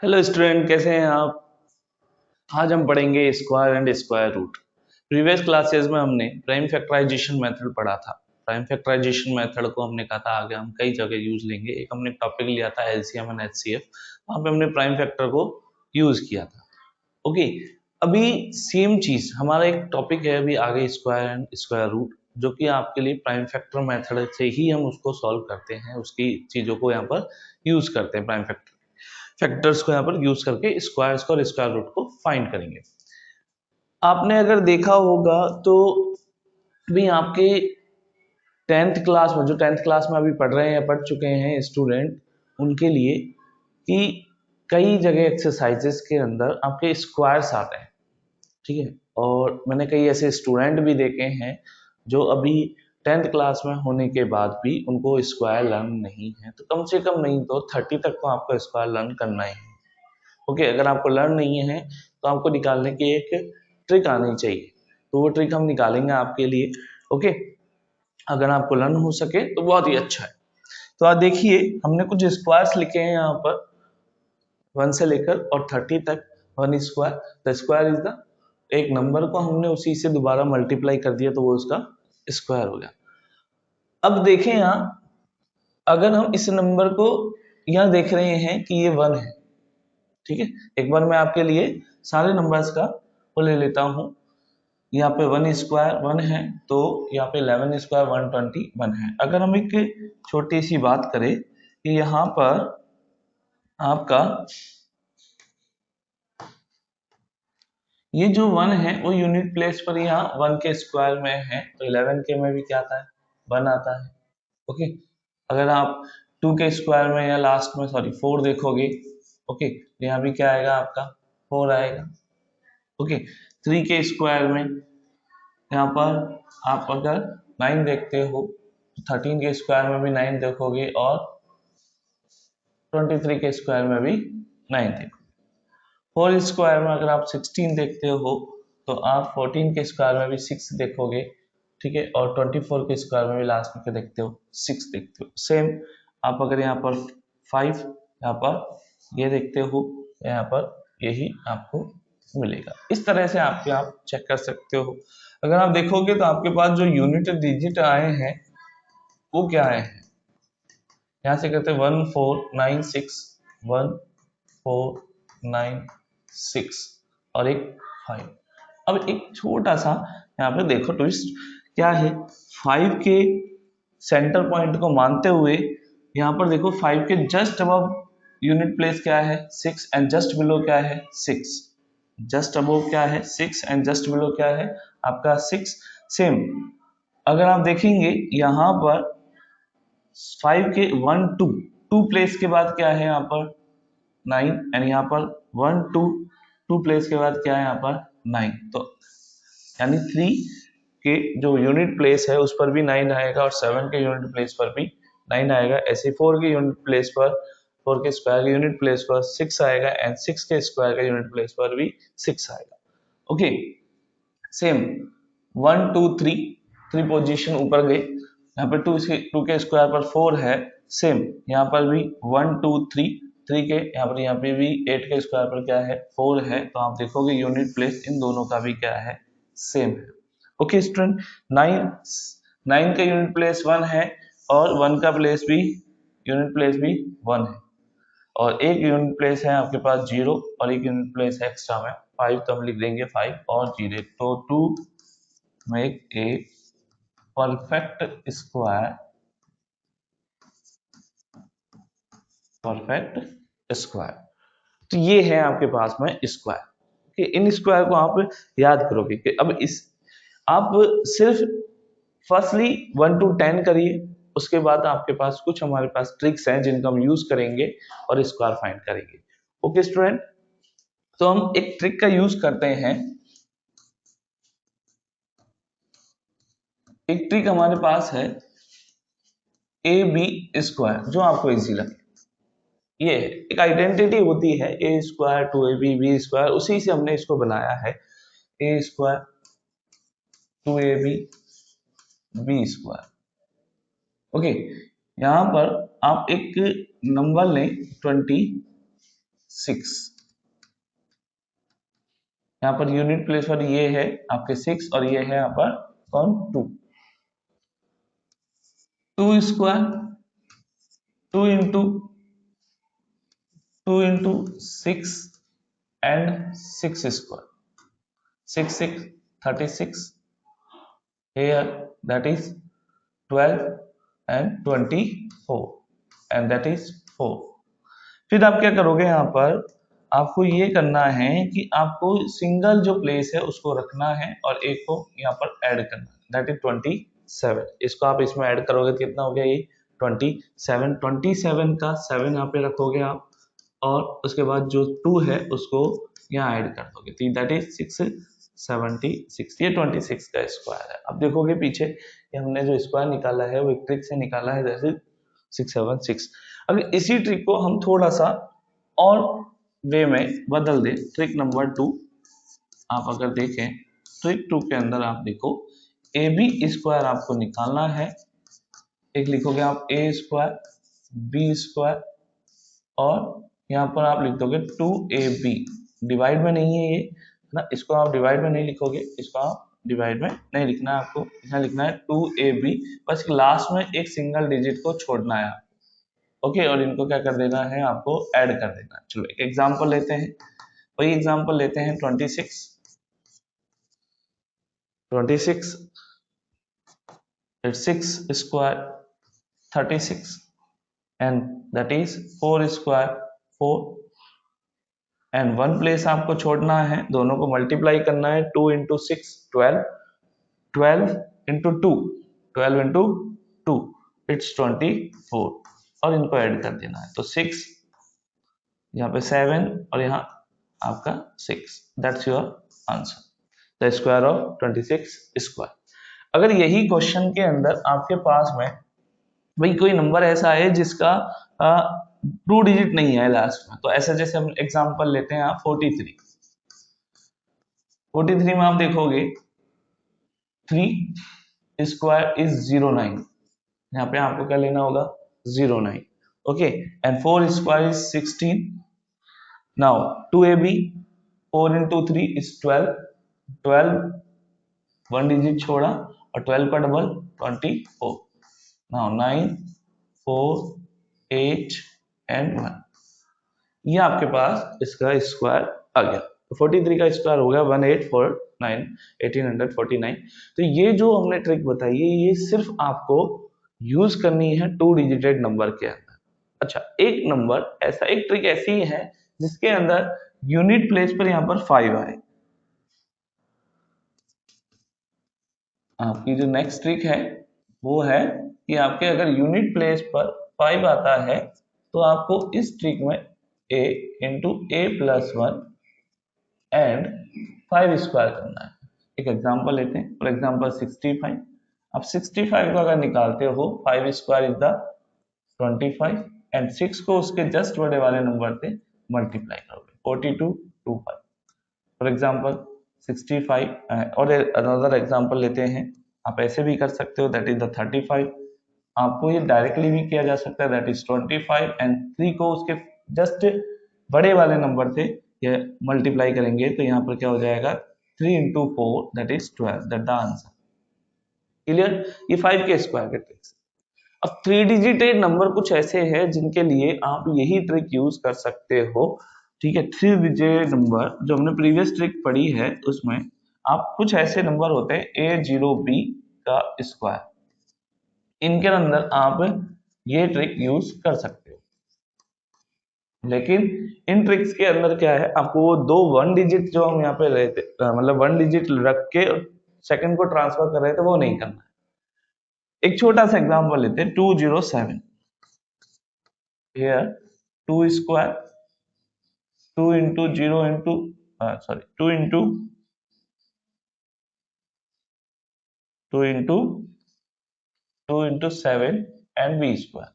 Hello student, कैसे हैं आप। आज हम पढ़ेंगे square and square root. Previous classes में हमने प्राइम फैक्टराइजेशन मेथड पढ़ा था। प्राइम फैक्टराइजेशन मेथड को हमने कहा था आगे हम कई जगह यूज लेंगे। एक हमने टॉपिक लिया था एलसीएम एंड एचसीएफ, वहां पे हमने प्राइम फैक्टर को यूज किया था। ओके, अभी सेम चीज हमारा एक टॉपिक है अभी आगे, स्क्वायर एंड स्क्वायर रूट, जो कि आपके लिए प्राइम फैक्टर मेथड से ही हम उसको सॉल्व करते हैं, उसकी चीजों को यहाँ पर यूज करते हैं। प्राइम फैक्टर्स को यहाँ पर यूज करके स्क्वायर्स को और स्क्वायर रूट को फाइंड करेंगे। आपने अगर देखा होगा तो भी आपके टेंथ क्लास में, जो टेंथ क्लास में अभी पढ़ रहे हैं या पढ़ चुके हैं स्टूडेंट, उनके लिए कि कई जगह एक्सरसाइजेस के अंदर आपके स्क्वायर्स आते हैं, ठीक है। और मैंने कई ऐसे स्टूडेंट भी देखे हैं जो अभी टेंथ क्लास में होने के बाद भी उनको स्क्वायर लर्न नहीं है। तो कम से कम नहीं तो 30 तक तो आपको स्क्वायर लर्न करना ही है। ओके, अगर आपको लर्न नहीं है तो आपको निकालने की एक ट्रिक आनी चाहिए, तो वो ट्रिक हम निकालेंगे आपके लिए। ओके, अगर आपको लर्न हो सके तो बहुत ही अच्छा है। तो आप देखिए, हमने कुछ स्क्वायर्स लिखे हैं यहाँ पर 1 से लेकर और 30 तक। 1 square, the square is the, एक नंबर को हमने उसी से दोबारा मल्टीप्लाई कर दिया तो वो उसका स्क्वायर हो गया। अब देखें यहाँ, अगर हम इस नंबर को यहाँ देख रहे हैं कि ये 1 है, ठीक है। एक बार मैं आपके लिए सारे नंबर्स का वो ले लेता हूँ। यहाँ पे 1 स्क्वायर 1 है, तो यहाँ पे 11 स्क्वायर 121 है। अगर हम एक छोटी सी बात करें कि यहाँ पर आपका ये जो 1 है वो यूनिट प्लेस पर यहाँ 1 के स्क्वायर में है, तो 11 के में भी क्या आता है, 1 आता है। ओके, अगर आप 2 के स्क्वायर में या लास्ट में सॉरी 4 देखोगे, ओके, तो यहाँ भी क्या आएगा आपका 4 आएगा। ओके, 3 के स्क्वायर में यहाँ पर आप अगर 9 देखते हो तो 13 के स्क्वायर में भी 9 देखोगे और 23 के स्क्वायर में भी 9 देखोगे। 4 स्क्वायर में अगर आप 16 देखते हो तो आप 14 के स्क्वायर में भी 6 देखोगे, ठीक है। और 24 के स्क्वायर में भी लास्ट में क्या देखते हो, 6 देखते हो। सेम आप अगर यहाँ पर 5 यहाँ पर ये देखते हो, यहाँ पर यही आपको मिलेगा। इस तरह से आप चेक कर सकते हो। अगर आप देखोगे तो आपके पास जो यूनिट डिजिट आए हैं वो क्या आए हैं, यहाँ से कहते हैं 1496, 1496 और एक 5। अब एक छोटा सा यहाँ पे देखो ट्विस्ट क्या है, 5 के सेंटर पॉइंट को मानते हुए यहाँ पर देखो 5 के जस्ट अबव यूनिट प्लेस क्या है 6 एंड जस्ट बिलो क्या है 6। जस्ट अबव क्या है 6 एंड जस्ट बिलो क्या है आपका 6। सेम अगर आप देखेंगे यहाँ पर 5 के 1 2 2 प्लेस के बाद क्या है यहाँ पर 9 एंड यहाँ पर 1 2 2 प्लेस के बाद क्या है यहाँ पर 9। तो यानी 3 के जो यूनिट प्लेस है उस पर भी 9 आएगा और 7 के यूनिट प्लेस पर भी 9 आएगा। ऐसे 4 के यूनिट प्लेस पर, 4 के स्क्वायर के यूनिट प्लेस पर 6 आएगा एंड 6 के स्क्वायर का यूनिट प्लेस पर भी 6 आएगा। ओके, सेम 1 2 3 3 पोजीशन ऊपर गए, यहाँ पर 2 के स्क्वायर पर 4 है। सेम यहाँ पर भी 1 2 3 3 के यहाँ पे भी 8 के स्क्वायर पर क्या है 4 है। तो आप देखोगे यूनिट प्लेस इन दोनों का भी क्या है, सेम है। ओके स्टूडेंट, 9 का यूनिट प्लेस 1 है और 1 का प्लेस भी यूनिट प्लेस भी 1 है और एक यूनिट प्लेस है आपके पास 0 और एक यूनिट प्लेस है एक्स्ट्रा में 5, तो हम लिख देंगे 5 और 0। तो 2 make a perfect square, perfect square. तो ये है आपके पास में स्क्वायर कि इन स्क्वायर को आप याद करोगे कि अब इस आप सिर्फ फर्स्टली 1 to 10 करिए, उसके बाद आपके पास कुछ हमारे पास ट्रिक्स हैं जिनका हम यूज करेंगे और स्क्वायर फाइंड करेंगे। ओके स्टूडेंट, तो हम एक ट्रिक का यूज करते हैं। एक ट्रिक हमारे पास है ए बी स्क्वायर, जो आपको इजी लगे। ये एक आइडेंटिटी होती है A square two A B B square, उसी से हमने इसको बनाया है A square two A B B square. Okay, यहाँ पर आप एक नंबर लें 20 6। यहाँ पर यूनिट प्लेस पर ये है आपके 6 और ये है यहाँ पर कौन 2। 2 square 2 into 6 and 6 square 6 36 here that is 12 and 24 and that is 4। फिर आप क्या करोगे यहाँ पर आपको ये करना है कि आपको सिंगल जो प्लेस है उसको रखना है और एक को यहाँ पर ऐड करना है दैट इज 27। इसको आप इसमें ऐड करोगे तो कितना हो गया ये 27 का 7 यहाँ पे रखोगे आप और उसके बाद जो 2 है उसको यहाँ ऐड कर दोगे तो दैट इज 676। ये 26 का स्क्वायर है। अब देखोगे पीछे कि हमने जो स्क्वायर निकाला है वो एक ट्रिक से निकाला है जैसे 676। अगर इसी ट्रिक को हम थोड़ा सा और वे में बदल दें ट्रिक नंबर 2 आप अगर देखें ट्रिक 2 के अंदर आप देखो ए बी स्क्वायर आपको निकालना है। एक लिखोगे आप ए स्क्वायर बी स्क्वायर और यहाँ पर आप लिख दोगे 2ab डिवाइड में नहीं है ये ना, इसको आप डिवाइड में नहीं लिखोगे, इसको आप डिवाइड में नहीं लिखना है आपको, यहाँ लिखना है 2ab बस लास्ट में एक सिंगल डिजिट को छोड़ना है आपको। ओके और इनको क्या कर देना है आपको ऐड कर देना है। चलो एक एग्जांपल लेते हैं, वही एग्जांपल लेते हैं 26 it's 6 square 36 and that is 4 square 4 and one place आपको छोड़ना है, दोनों को मल्टीप्लाई करना है 2 इंटू 6 12 12 इंटू 2 12 इंटू 2 इट्स 24 और इनको ऐड कर देना है तो 6 यहाँ पे 7 और यहाँ आपका 6 that's your answer the square of 26 square. अगर यही क्वेश्चन के अंदर आपके पास में भाई कोई नंबर ऐसा है जिसका 2 डिजिट नहीं है लास्ट में, तो ऐसे जैसे हम एग्जांपल लेते हैं आप 43 में आप देखोगे 3 स्क्वायर इज 09, यहाँ पे आपको क्या लेना होगा 09 okay and 4 square is 16। Now 2ab 4 into 3 is 12 one digit छोड़ा और 12 का डबल 24। नाउ 9 4 8 एंड 1 ये आपके पास इसका स्क्वायर आ गया। तो 43 का स्क्वायर हो गया 1849 1849। तो ये जो हमने ट्रिक बताई है ये सिर्फ आपको यूज करनी है 2 डिजिटेड नंबर के अंदर। अच्छा एक नंबर ऐसा एक ट्रिक ऐसी है जिसके अंदर यूनिट प्लेस पर यहाँ पर 5 आए। आपकी जो नेक्स्ट ट्रिक है वो है कि आपके अगर यूनिट प्लेस पर 5 आता है तो आपको इस ट्रिक में a into a plus 1 and 5 square करना है। एक एग्जांपल लेते हैं फॉर एग्जांपल 65। अब 65 को अगर निकालते हो 5 स्क्वायर इज द 25 एंड 6 को उसके जस्ट बड़े वाले नंबर से मल्टीप्लाई करोगे 4225 फॉर एग्जांपल 65 और अनदर एग्जांपल लेते हैं आप ऐसे भी कर सकते हो दैट इज द 35। आपको ये डायरेक्टली भी किया जा सकता है दैट इज 25 एंड 3 को उसके जस्ट बड़े वाले नंबर से ये मल्टीप्लाई करेंगे तो यहाँ पर क्या हो जाएगा 3 into 4 that is 12 that the answer. Clear, ये 5 के स्क्वायर के ट्रिक्स। अब 3 डिजिटेड नंबर कुछ ऐसे हैं जिनके लिए आप यही ट्रिक यूज कर सकते हो। ठीक है 3 डिजिटेड नंबर जो हमने प्रीवियस ट्रिक पढ़ी है उसमें आप कुछ ऐसे नंबर होते हैं a0b का स्क्वायर, इनके अंदर आप ये ट्रिक यूज कर सकते हो। लेकिन इन ट्रिक्स के अंदर क्या है आपको वो 2 वन डिजिट जो हम यहाँ पे रहते मतलब 1 डिजिट रख के सेकंड को ट्रांसफर कर रहे थे वो नहीं करना है। एक छोटा सा एग्जांपल लेते हैं 207 here 2 square 2 into 0 into sorry 2 into 2 into 2 into 7 and b square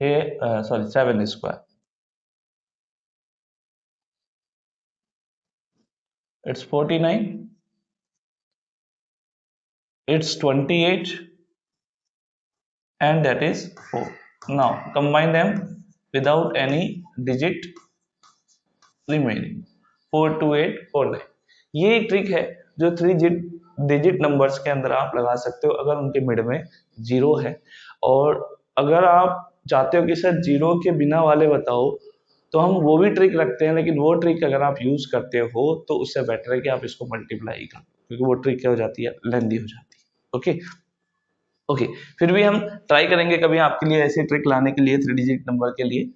here sorry 7 square it's 49 it's 28 and that is 4। now combine them without any digit remaining 42849। ये ट्रिक है जो 3 डिजिट नंबर्स के अंदर आप लगा सकते हो अगर उनके मिड में 0 है। और अगर आप चाहते हो कि सर 0 के बिना वाले बताओ तो हम वो भी ट्रिक रखते हैं, लेकिन वो ट्रिक अगर आप यूज करते हो तो उससे बेटर है कि आप इसको मल्टीप्लाई करो, क्योंकि वो ट्रिक क्या हो जाती है, लेंदी हो जाती है। ओके ओके, फिर भी हम ट्राई करेंगे कभी आपके लिए ऐसी ट्रिक लाने के लिए 3 डिजिट नंबर के लिए।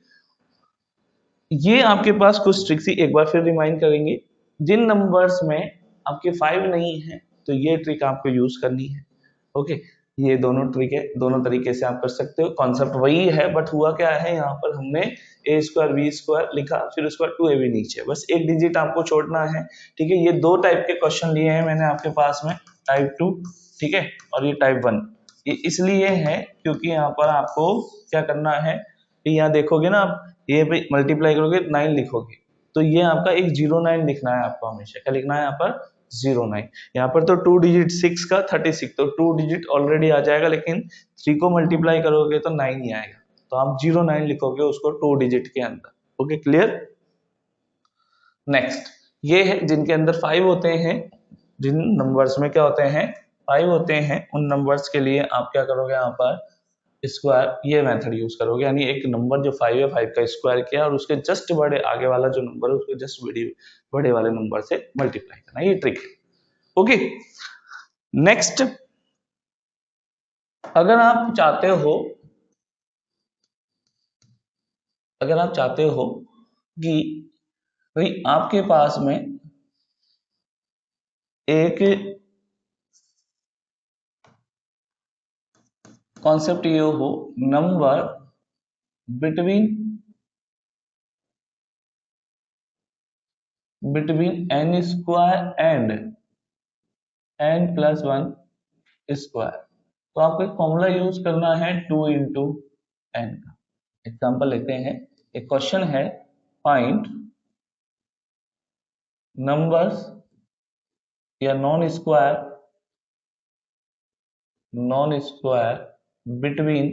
ये आपके पास कुछ ट्रिक्स ही एक बार फिर रिमाइंड करेंगे। जिन नंबर्स में आपके 5 नहीं है तो ये ट्रिक आपको यूज करनी है। ओके, ये दोनों ट्रिक है, दोनों तरीके से आप कर सकते हो, कॉन्सेप्ट वही है, बट हुआ क्या है यहाँ पर हमने ए स्क्वायर बी स्क्वायर लिखा, फिर उसके बाद 2ab नीचे, बस एक डिजिट आपको छोड़ना है। ठीक है, ये 2 टाइप के क्वेश्चन लिए हैं मैंने आपके पास में, टाइप 2, ठीक है, और ये टाइप 1। ये इसलिए है क्योंकि यहाँ पर आपको क्या करना है, यहाँ देखोगे ना आप, ये पे मल्टीप्लाई करोगे 9 लिखोगे, तो ये आपका एक 09 लिखना है आपको, हमेशा क्या लिखना है यहाँ पर, 09। यहाँ पर तो 2 डिजिट 6 का 36, तो 2 डिजिट ऑलरेडी आ जाएगा, लेकिन 3 को मल्टीप्लाई करोगे तो 9 ही आएगा, तो आप 09 लिखोगे उसको 2 डिजिट के अंदर। Okay, clear. नेक्स्ट ये है जिनके अंदर 5 होते हैं, जिन नंबर्स में क्या होते हैं, 5 होते हैं, उन नंबर्स के लिए आप क्या करोगे, यहाँ पर स्क्वायर ये मेथड यूज करोगे, यानी एक नंबर जो 5 है 5 का स्क्वायर किया और उसके जस्ट बड़े आगे वाला जो नंबर है उसको जस्ट बड़े वाले नंबर से मल्टीप्लाई करना, ये ट्रिक है। ओके, नेक्स्ट अगर आप चाहते हो कि भाई आपके पास में एक कॉन्सेप्ट ये हो, number between n square and n+1 square, तो आपको एक फॉर्मूला यूज करना है 2 इंटू एन का। एग्जाम्पल लेते हैं, एक क्वेश्चन है, फाइंड नंबर्स या non square between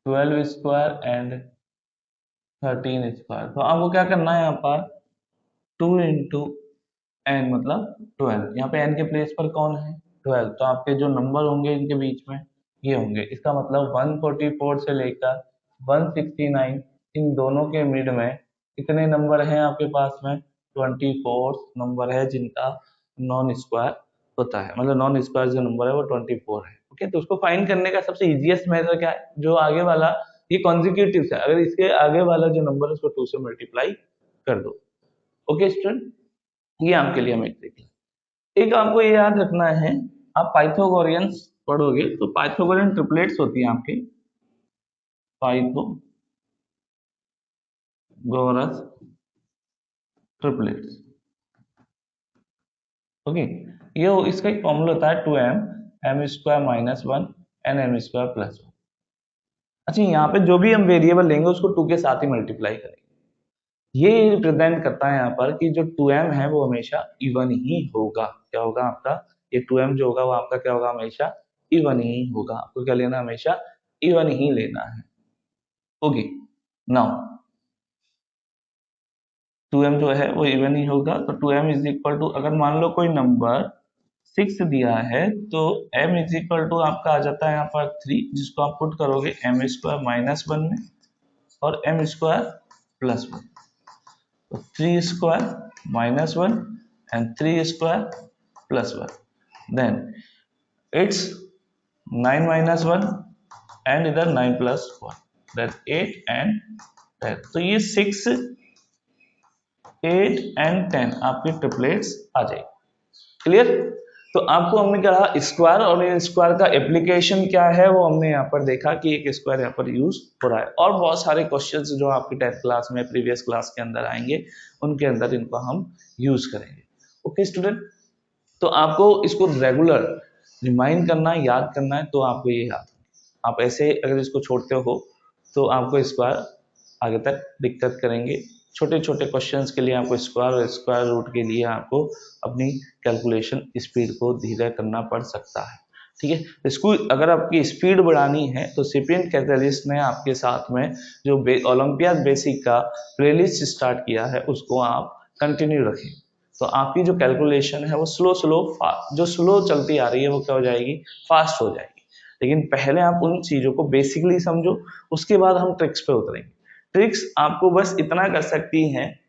12 square and 13 square. तो आपको क्या करना है, यहाँ पर 2 इंटू एन मतलब 12, यहाँ पे एन के प्लेस पर कौन है, 12, तो आपके जो नंबर होंगे इनके बीच में ये होंगे, इसका मतलब 144 से लेकर 169 इन दोनों के मिड में कितने नंबर हैं आपके पास में, 24 नंबर है जिनका नॉन स्क्वायर होता है, मतलब नॉन स्क्वायर जो नंबर है वो 24 है। ओके, तो उसको फाइंड करने का सबसे इजीएस्ट मेथड क्या है, जो आगे वाला ये कॉन्जिक्यूटिव है, अगर इसके आगे वाला जो नंबर है उसको 2 से मल्टीप्लाई कर दो। ओके स्टूडेंट, ये आपके लिए हमें ट्रिक है। एक आपको ये याद रखना है, आप पाइथागोरियंस पढ़ोगे तो पाइथागोरियन ट्रिपलेट्स होती हैं आपकी, पाइथागोरस ट्रिपलेट्स। ओके, ये इसका एक फॉर्मूला होता है 2m m² - 1 n m² + 1। अच्छा, यहाँ पे जो भी हम वेरिएबल लेंगे उसको 2 के साथ ही मल्टीप्लाई करेंगे, ये रिप्रेजेंट करता है यहाँ पर कि जो 2m है वो हमेशा इवन ही होगा। क्या होगा आपका, ये 2m जो होगा वो आपका क्या होगा, हमेशा इवन ही होगा। आपको क्या लेना, हमेशा इवन ही लेना है। ओके, नाउ 2m जो है वो इवन ही होगा, तो 2m इज इक्वल टू, अगर मान लो कोई नंबर 6 दिया है तो m इज इक्वल टू आपका आ जाता है यहाँ पर 3, जिसको आप पुट करोगे m² - 1 में और m² + 1, तो 3² - 1 and 3² + 1, then it's 9 - 1 and इधर 9 + 1, then 8 and 10, तो ये 6, 8 and 10 आपकी ट्रिपलेट्स आ जाएगी। क्लियर। तो आपको हमने कहा स्क्वायर और स्क्वायर का एप्लीकेशन क्या है वो हमने यहाँ पर देखा कि एक स्क्वायर यहाँ पर यूज हो रहा है, और बहुत सारे क्वेश्चंस जो आपकी 10th क्लास में प्रीवियस क्लास के अंदर आएंगे उनके अंदर इनको हम यूज करेंगे। ओके स्टूडेंट, तो आपको इसको रेगुलर रिमाइंड करना है, याद करना है, तो आपको ये याद, आप ऐसे अगर इसको छोड़ते हो तो आपको स्क्वायर आगे तक दिक्कत करेंगे। छोटे छोटे क्वेश्चंस के लिए आपको स्क्वायर और स्क्वायर रूट के लिए आपको अपनी कैलकुलेशन स्पीड को धीरे करना पड़ सकता है। ठीक है। इसको अगर आपकी स्पीड बढ़ानी है तो सिपिएंट कैटलिस्ट ने आपके साथ में जो ओलंपियाड बेसिक का प्लेलिस्ट स्टार्ट किया है उसको आप कंटिन्यू रखें, तो आपकी जो कैलकुलेशन है वो जो स्लो चलती आ रही है वो क्या हो जाएगी, फास्ट हो जाएगी। लेकिन पहले आप उन चीजों को बेसिकली समझो, उसके बाद हम ट्रिक्स पे उतरेंगे। ट्रिक्स आपको बस इतना कर सकती हैं,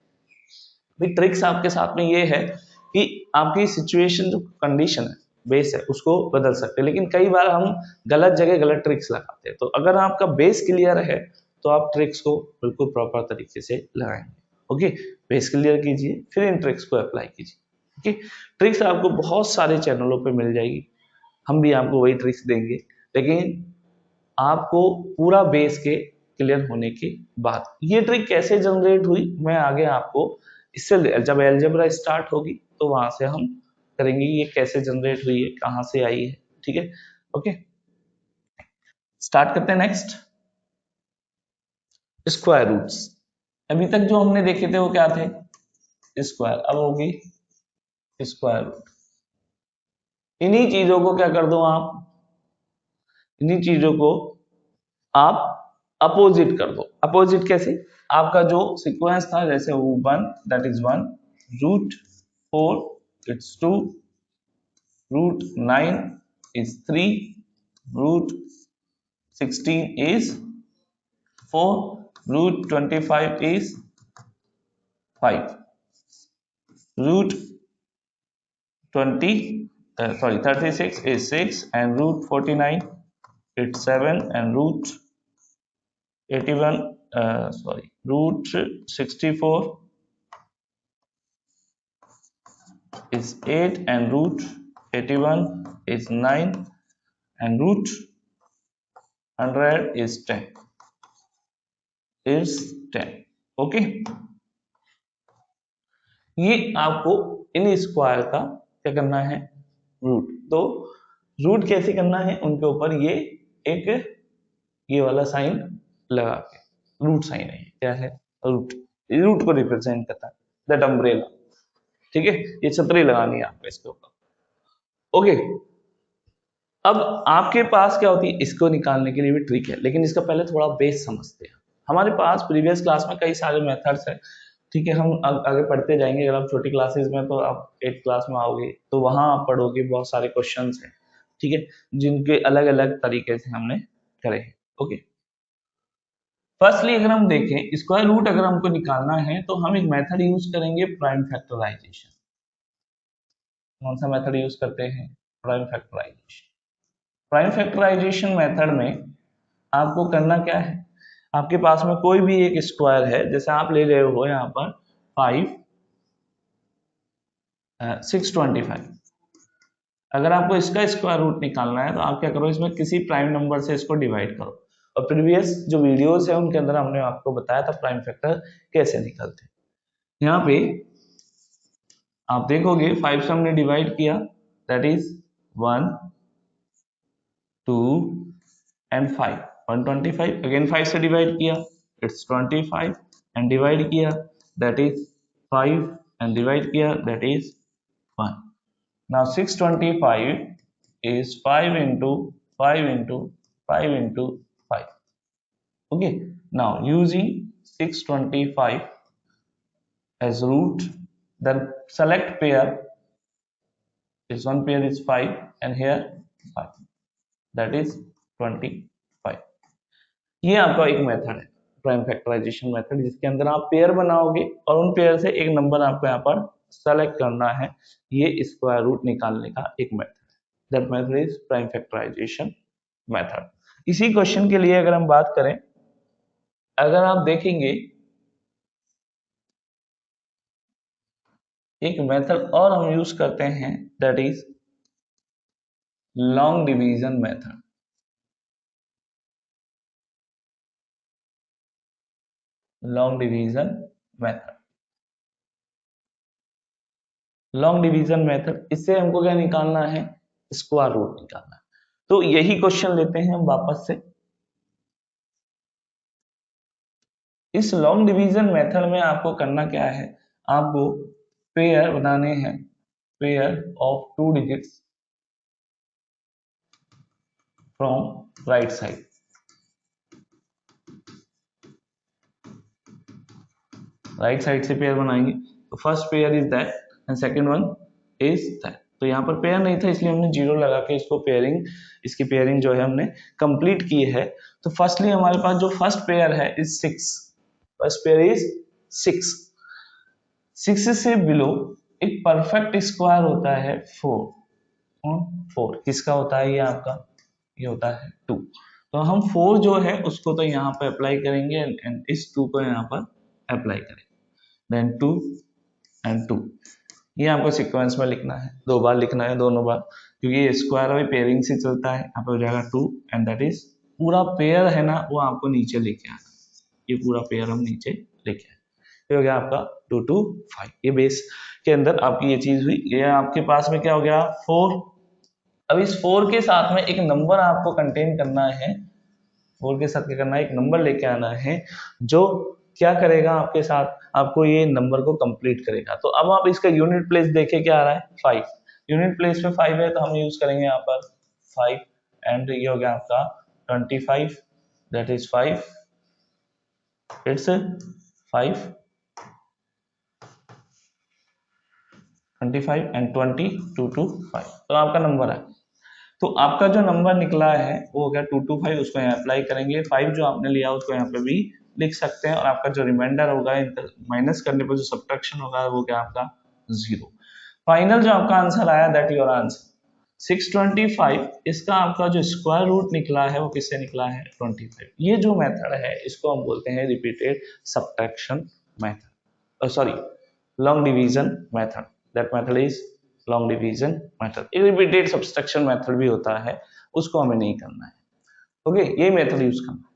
ट्रिक्स आपके साथ में ये है कि आपकी सिचुएशन जो कंडीशन है बेस है उसको बदल सकते हैं, लेकिन कई बार हम गलत जगह गलत ट्रिक्स लगाते हैं। तो अगर आपका बेस क्लियर है तो आप ट्रिक्स को बिल्कुल प्रॉपर तरीके से लगाएंगे। ओके, बेस क्लियर कीजिए फिर इन ट्रिक्स को अप्लाई कीजिए। ओके, ट्रिक्स आपको बहुत सारे चैनलों पे मिल जाएगी, हम भी आपको वही ट्रिक्स देंगे, लेकिन आपको पूरा बेस के क्लियर होने के बाद। ये ट्रिक कैसे जनरेट हुई मैं आगे आपको, इससे जब एलजेब्रा स्टार्ट होगी तो वहां से हम करेंगे ये कैसे जनरेट हुई है, कहां से आई है। ठीक है, ओके, स्टार्ट करते हैं। Next, square roots. अभी तक जो हमने देखे थे वो क्या थे, स्क्वायर, अब होगी स्क्वायर रूट। इन्हीं चीजों को क्या कर दो आप, इन्हीं चीजों को आप अपोजिट कर दो। अपोजिट कैसे, आपका जो सीक्वेंस था जैसे वो 1 that is 1, root 4 it's 2, root 9 is 3, root 16 is 4, root 25 is 5, root 36 is 6, and root 49 it's 7, and root 81 root 64 is 8, and root 81 is 9, and root 100 is 10 is 10। Okay, ये आपको इन स्क्वायर का क्या करना है, रूट। तो रूट कैसे करना है, उनके ऊपर ये एक ये वाला साइन लगा के, रूट साइन है, क्या है, रूट, रूट को रिप्रेजेंट करता है, दैट अम्ब्रेला। ठीक है, ये छतरी लगानी है आपको इसके ऊपर। ओके, अब आपके पास क्या होती है, इसको निकालने के लिए भी ट्रिक है, लेकिन इसका पहले थोड़ा बेस समझते हैं। हमारे पास प्रीवियस क्लास में कई सारे मेथड्स हैं, ठीक है, हम आगे पढ़ते जाएंगे। अगर आप छोटी क्लासेस में, तो आप 8th क्लास में आओगे तो वहां आप पढ़ोगे, बहुत सारे क्वेश्चंस हैं, ठीक है, जिनके अलग अलग तरीके से हमने करे हैं। ओके, फर्स्टली अगर हम देखें स्क्वायर रूट अगर हमको निकालना है तो हम एक मेथड यूज करेंगे, प्राइम फैक्टराइजेशन। कौन सा मेथड यूज करते हैं, prime factorisation. Prime factorisation method में आपको करना क्या है, आपके पास में कोई भी एक स्क्वायर है, जैसे आप ले रहे हो यहाँ पर 625, अगर आपको इसका स्क्वायर रूट निकालना है तो आप क्या करो, इसमें किसी प्राइम नंबर से इसको डिवाइड करो। और प्रीवियस जो वीडियोस है उनके अंदर हमने आपको बताया था प्राइम फैक्टर कैसे निकलते हैं। यहाँ पे आप देखोगे 5 से हमने डिवाइड किया, दैट इज 1 2 एंड 5, 125। अगेन 5 से डिवाइड किया, इट्स 25, एंड डिवाइड किया, दैट इज 5, एंड डिवाइड किया, that is 1। Now 625 is 5 into 5 into 5 into 5. Okay. Now using 625 as root, then select pair. This one pair is 5 and here 5. That is 25. ये आपका एक method है, prime factorisation method, जिसके अंदर आप pair बनाओगे और उन पेयर से एक नंबर आपको यहाँ पर सेलेक्ट करना है। ये स्क्वायर रूट निकालने का एक मेथड है, that method is prime factorisation method. इसी क्वेश्चन के लिए अगर हम बात करें, अगर आप देखेंगे एक मेथड और हम यूज करते हैं, that is long division method. Long division method, long division method, इससे हमको क्या निकालना है, स्क्वायर रूट निकालना है। तो यही क्वेश्चन लेते हैं हम वापस से। इस लॉन्ग डिवीजन मेथड में आपको करना क्या है, आपको पेयर बनाने हैं, pair of 2 digits, from right side, right side से पेयर बनाएंगे। तो first pair is that and second one is that. तो यहाँ पर पेयर नहीं था इसलिए हमने जीरो लगा के इसको पेयरिंग, इसकी पेयरिंग जो है हमने कंप्लीट की है। तो फर्स्टली हमारे पास जो फर्स्ट पेयर है इज 6, फर्स्ट पेयर इज 6। 6 से बिलो एक परफेक्ट स्क्वायर होता है 4। 4 किसका होता है, ये आपका, ये होता है 2। तो हम 4 जो है उसको तो यहाँ पर अप्लाई करेंगे एंड इस 2 को यहाँ पर अप्लाई करेंगे, देन 2 एंड 2। ये आपको सीक्वेंस में लिखना है, 2 बार लिखना है, दोनों बार, क्योंकि ये स्क्वायर और पेयरिंग से चलता है। यहाँ पे हो जाएगा 2 एंड दैट इज पूरा पेयर है ना वो आपको नीचे लेके आना, ये पूरा पेयर हम नीचे लेके आए। ये हो गया आपका 2 2 5। ये बेस के अंदर आपकी ये चीज हुई। ये आपके पास में क्या हो गया 4। अब इस 4 के साथ में एक नंबर आपको कंटेन करना है, 4 के साथ क्या करना है, एक नंबर लेके आना है जो क्या करेगा आपके साथ, आपको ये नंबर को कंप्लीट करेगा। तो अब आप इसका यूनिट प्लेस देखें क्या आ रहा है 5, यूनिट प्लेस में 5 है तो हम यूज करेंगे यहाँ पर 5 एंड ये हो गया आपका 25, दैट इज 5, इट्स 5 25 एंड 20 2 2 5। तो आपका नंबर है, तो आपका जो नंबर निकला है वो हो गया 2 2 5। उसको यहाँ अप्लाई करेंगे, 5 जो आपने लिया उसको यहाँ पे भी लिख सकते हैं और आपका जो रिमाइंडर होगा माइनस करने पर जो सब्ट्रैक्शन होगा वो क्या आपका 0। फाइनल जो आपका आंसर आया दैट योर आंसर 625। इसका आपका जो स्क्वायर रूट निकला है वो किससे निकला है 25। ये जो मेथड है इसको हम बोलते हैं repeated subtraction method, sorry long division method, that method is long division method. एक रिपीटेड सब्ट्रैक्शन मेथड भी होता है, उसको हमें नहीं करना है। ओके, ये मेथड यूज करना है।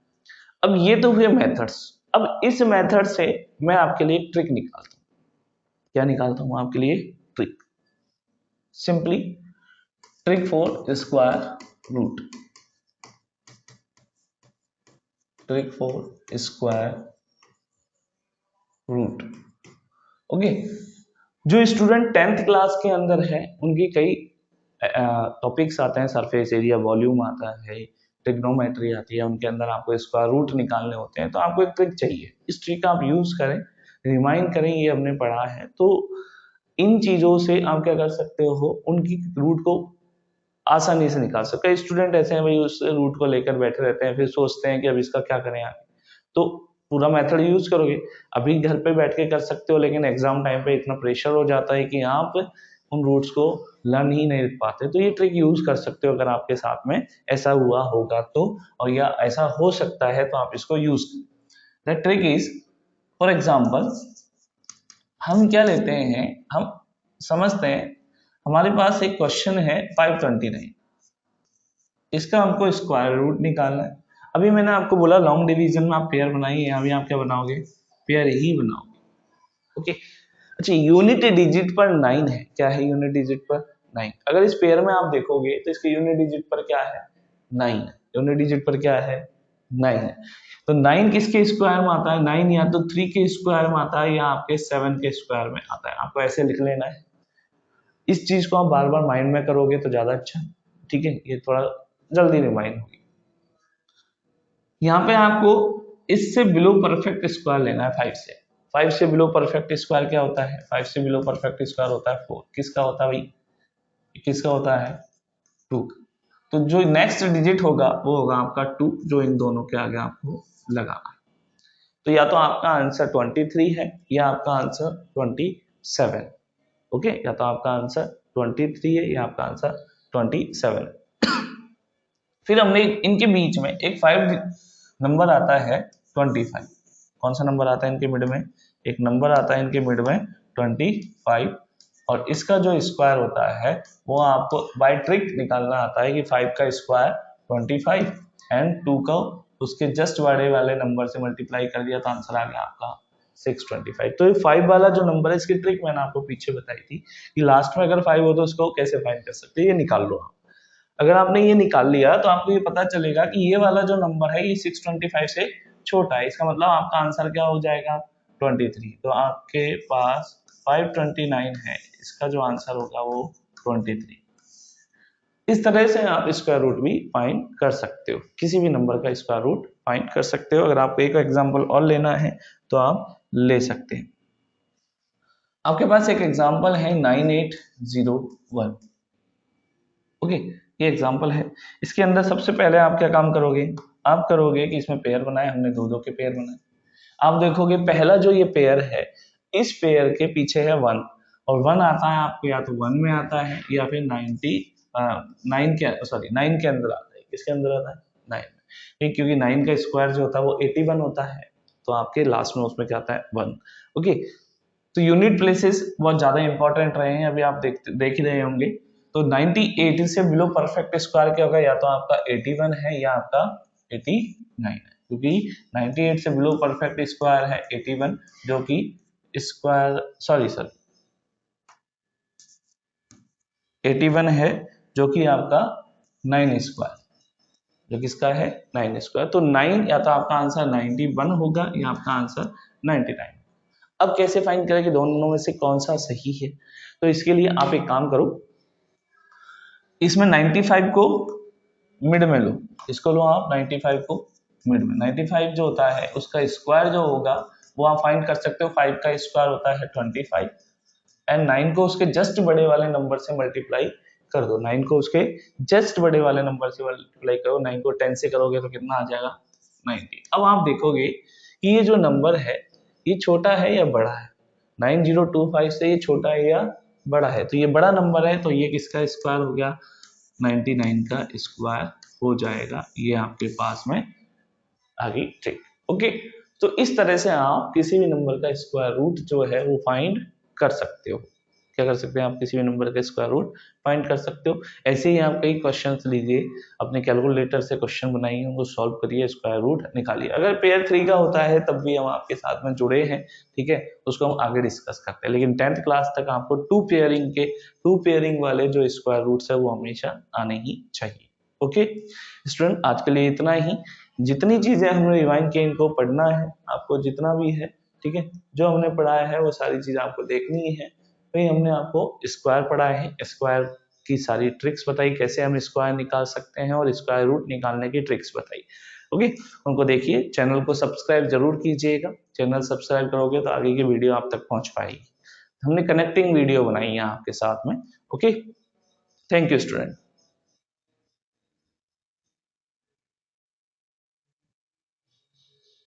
अब ये तो हुए मेथड्स। अब इस मेथड से मैं आपके लिए ट्रिक निकालता हूं। क्या निकालता हूं आपके लिए trick, simply trick for square root, trick for square root. Okay, जो स्टूडेंट 10th क्लास के अंदर है उनकी कई टॉपिक्स आते हैं, सरफेस एरिया, वॉल्यूम आता है, ट्रिग्नोमेट्री आती है, उनके अंदर आपको स्क्वायर रूट निकालने होते हैं। तो आपको एक ट्रिक चाहिए, इस ट्रिक का आप यूज करें, रिमाइंड करें, ये हमने पढ़ा है। तो इन चीजों से आप क्या कर सकते हो, उनकी रूट को आसानी से निकाल सकते हैं। स्टूडेंट ऐसे हैं भाई उस रूट को लेकर बैठे रहते हैं, फिर सोचते हैं कि अब इसका क्या करें आगे। तो पूरा मेथड यूज करोगे, अभी घर पे बैठ के कर सकते हो, लेकिन एग्जाम टाइम पे इतना प्रेशर हो जाता है कि आप उन रूट्स को लर्न ही नहीं पाते। तो ये ट्रिक यूज कर सकते हो अगर आपके साथ में ऐसा हुआ होगा तो, और या ऐसा हो सकता है तो आप इसको यूज करें। The trick is, for example हम क्या लेते हैं, हम समझते हैं हमारे पास एक क्वेश्चन है 529, इसका हमको स्क्वायर रूट निकालना है। अभी मैंने आपको बोला लॉन्ग डिवीजन में आप पेयर बनाइए, अभी आप क्या बनाओगे, पेयर ही बनाओगे। ओके, अच्छा यूनिट डिजिट पर 9 है, क्या है यूनिट डिजिट पर 9। अगर इस पेयर में आप देखोगे तो इसके यूनिट डिजिट पर क्या है 9, यूनिट डिजिट पर क्या है 9 है। तो 9 किसके स्क्वायर में आता है, 9 या तो 3 के स्क्वायर में आता है या आपके 7 के स्क्वायर में आता है। आपको ऐसे लिख लेना है, इस चीज को आप बार बार माइंड में करोगे तो ज्यादा अच्छा, ठीक है, ये थोड़ा जल्दी रिमाइंड होगी। यहाँ पे आपको इससे बिलो परफेक्ट स्क्वायर लेना है 5 से। 5 से बिलो परफेक्ट स्क्वायर क्या होता है, 5 से बिलो परफेक्ट स्क्वायर होता है 4। किसका होता है भाई, किसका होता है 2। तो जो नेक्स्ट डिजिट होगा वो होगा आपका 2, जो इन दोनों के आगे आपको लगाना है। तो या तो आपका आंसर 23 है या आपका आंसर 27। ओके, या तो आपका आंसर 23 है या आपका आंसर 27। फिर हमने इनके बीच में एक 5 नंबर आता है 25। कौन सा नंबर आता है इनके मिड में, एक नंबर आता है इनके मिड में 25, और इसका जो स्क्वायर होता है वो आपको बाय ट्रिक निकालना आता है कि 5 का स्क्वायर 25 एंड 2 का उसके जस्ट बड़े वाले नंबर से मल्टीप्लाई कर दिया तो आंसर आ गया आपका 625। तो ये 5 वाला जो नंबर है इसकी ट्रिक मैंने आपको पीछे बताई थी कि लास्ट में अगर 5 हो तो उसको कैसे फाइंड कर सकते हैं, ये निकाल लो आप। अगर आपने ये निकाल लिया तो आपको ये पता चलेगा कि ये वाला जो नंबर है ये 625 से छोटा है, इसका मतलब आपका आंसर क्या हो जाएगा 23। तो आपके पास 529 है, इसका जो आंसर होगा वो 23। इस तरह से आप स्क्वायर रूट भी फाइंड कर सकते हो, किसी भी नंबर का स्क्वायर रूट फाइंड कर सकते हो। अगर आपको एक एग्जांपल और लेना है तो आप ले सकते हैं। आपके पास एक एग्जांपल है 9801। ओके, ये एग्जांपल है। इसके अंदर सबसे पहले आप क्या काम करोगे, आप करोगे कि इसमें पेयर बनाए, हमने दो दो के पेयर बनाए। आप देखोगे पहला जो ये पेयर है, इस पेयर के पीछे है 1, और 1 आता है आपको या तो 1 में आता है या फिर 9 के अंदर आता है। किसके अंदर आता है? 9 में, क्योंकि 9 का स्क्वायर जो होता है वो 81 होता है, तो आपके लास्ट में उसमें क्या आता है? 1। ओके, तो यूनिट प्लेसेस बहुत ज्यादा इंपॉर्टेंट रहे हैं, अभी आप देख ही रहे होंगे। तो 98 से बिलो परफेक्ट स्क्वायर क्या होगा, या तो आपका 81 है या आपका 89 है, क्योंकि 98 से बिलो परफेक्ट स्क्वायर है 81, जो कि स्क्वायर 81 है, जो कि आपका 9 स्क्वायर, जो किसका है? 9 स्क्वायर। तो 9 या तो आपका आंसर 91 होगा या आपका आंसर 99। अब कैसे फाइंड करें कि दोनों में से कौन सा सही है? तो इसके लिए आप एक काम करो, इसमें 95 को मिड में लो, इसको लो आप 95 को मिड में। 95 जो होता है उसका स्क्वायर जो होगा वो आप फाइंड कर सकते हो, 5 का स्क्वायर होता है 25, एंड 9 को उसके जस्ट बड़े वाले नंबर से मल्टीप्लाई कर दो। 9 को उसके जस्ट बड़े वाले नंबर से मल्टीप्लाई करो, 9 को 10 से करोगे तो कितना आ जाएगा? 90। अब आप देखोगे कि ये जो नंबर है ये छोटा है या बड़ा है? 9025 से ये छोटा है या बड़ा है? तो ये बड़ा नंबर है, तो ये किसका स्क्वायर हो गया? 99 का स्क्वायर हो जाएगा। ये आपके पास में आ गई ट्रिक। ओके, तो इस तरह से आप किसी भी नंबर का स्क्वायर रूट जो है वो फाइंड कर सकते हो। क्या कर सकते हैं आप? किसी भी नंबर का स्क्वायर रूट फाइंड कर सकते हो। ऐसे ही आप कई क्वेश्चंस लीजिए, अपने कैलकुलेटर से क्वेश्चन बनाइए, उनको सॉल्व करिए, स्क्वायर रूट निकालिए। अगर पेयर 3 का होता है तब भी हम आपके साथ में जुड़े हैं, ठीक है, उसको हम आगे डिस्कस करते हैं। लेकिन 10th क्लास तक आपको टू पेयरिंग वाले जो स्क्वायर रूट्स है वो हमेशा आने ही चाहिए। ओके स्टूडेंट, आज के लिए इतना ही। जितनी चीजें हमने रिवाइंड की इनको पढ़ना है आपको, जितना भी है, ठीक है, जो हमने पढ़ाया है वो सारी चीज आपको देखनी है। भाई हमने आपको स्क्वायर पढ़ाए हैं, स्क्वायर की सारी ट्रिक्स बताई, कैसे हम स्क्वायर निकाल सकते हैं और स्क्वायर रूट निकालने की ट्रिक्स बताई। ओके, उनको देखिए, चैनल को सब्सक्राइब जरूर कीजिएगा। चैनल सब्सक्राइब करोगे तो आगे की वीडियो आप तक पहुंच पाएगी। हमने कनेक्टिंग वीडियो बनाई है आपके साथ में। Okay, thank you student.